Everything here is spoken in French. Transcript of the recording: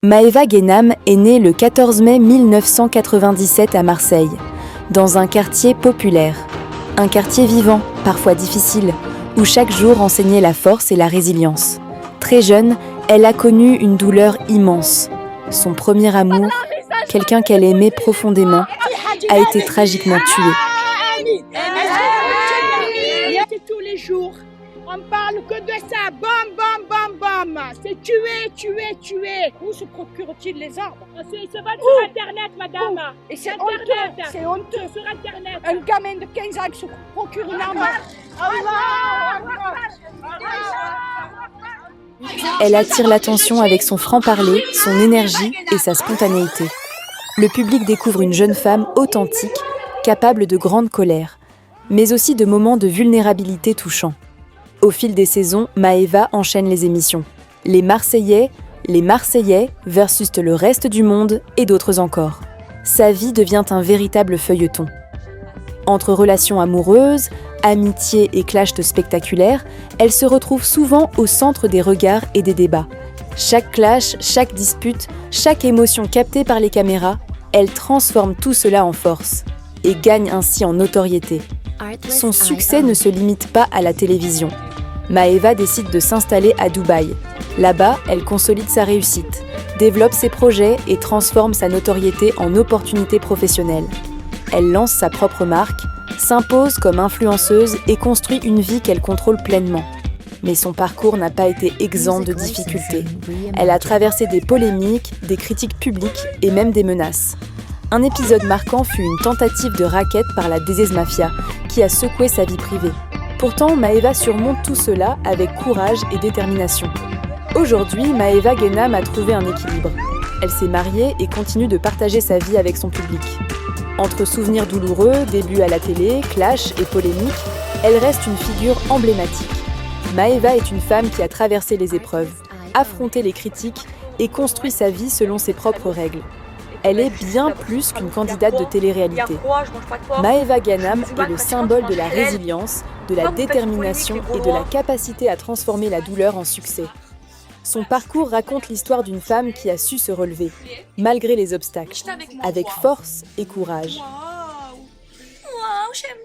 Maëva Guénam est née le 14 mai 1997 à Marseille, dans un quartier populaire. Un quartier vivant, parfois difficile, où chaque jour enseignait la force et la résilience. Très jeune, elle a connu une douleur immense. Son premier amour, quelqu'un qu'elle aimait profondément, a été tragiquement tué. Tous les jours, on parle que de ça. Bam, bam, bam, bam. C'est tuer. Où se procure-t-il les armes? Ils se vendent sur Internet, madame. Et c'est Internet. honteux. C'est honteux. Sur Internet. Un gamin de 15 ans qui se procure une arme. Elle attire l'attention avec son franc-parler, son énergie et sa spontanéité. Le public découvre une jeune femme authentique, capable de grande colère, mais aussi de moments de vulnérabilité touchants. Au fil des saisons, Maëva enchaîne les émissions. Les Marseillais versus le reste du monde et d'autres encore. Sa vie devient un véritable feuilleton. Entre relations amoureuses, amitiés et clashs spectaculaires, elle se retrouve souvent au centre des regards et des débats. Chaque clash, chaque dispute, chaque émotion captée par les caméras, elle transforme tout cela en force et gagne ainsi en notoriété. Son succès ne se limite pas à la télévision. Maëva décide de s'installer à Dubaï. Là-bas, elle consolide sa réussite, développe ses projets et transforme sa notoriété en opportunité professionnelle. Elle lance sa propre marque, s'impose comme influenceuse et construit une vie qu'elle contrôle pleinement. Mais son parcours n'a pas été exempt de difficultés. Elle a traversé des polémiques, des critiques publiques et même des menaces. Un épisode marquant fut une tentative de racket par la DZ Mafia, qui a secoué sa vie privée. Pourtant, Maëva surmonte tout cela avec courage et détermination. Aujourd'hui, Maëva Guénam a trouvé un équilibre. Elle s'est mariée et continue de partager sa vie avec son public. Entre souvenirs douloureux, débuts à la télé, clashs et polémiques, elle reste une figure emblématique. Maëva est une femme qui a traversé les épreuves, affronté les critiques et construit sa vie selon ses propres règles. Elle est bien plus qu'une candidate de télé-réalité. Maëva Guénam est le symbole de la résilience, de la détermination et de la capacité à transformer la douleur en succès. Son parcours raconte l'histoire d'une femme qui a su se relever, malgré les obstacles, avec force et courage. Waouh, j'aime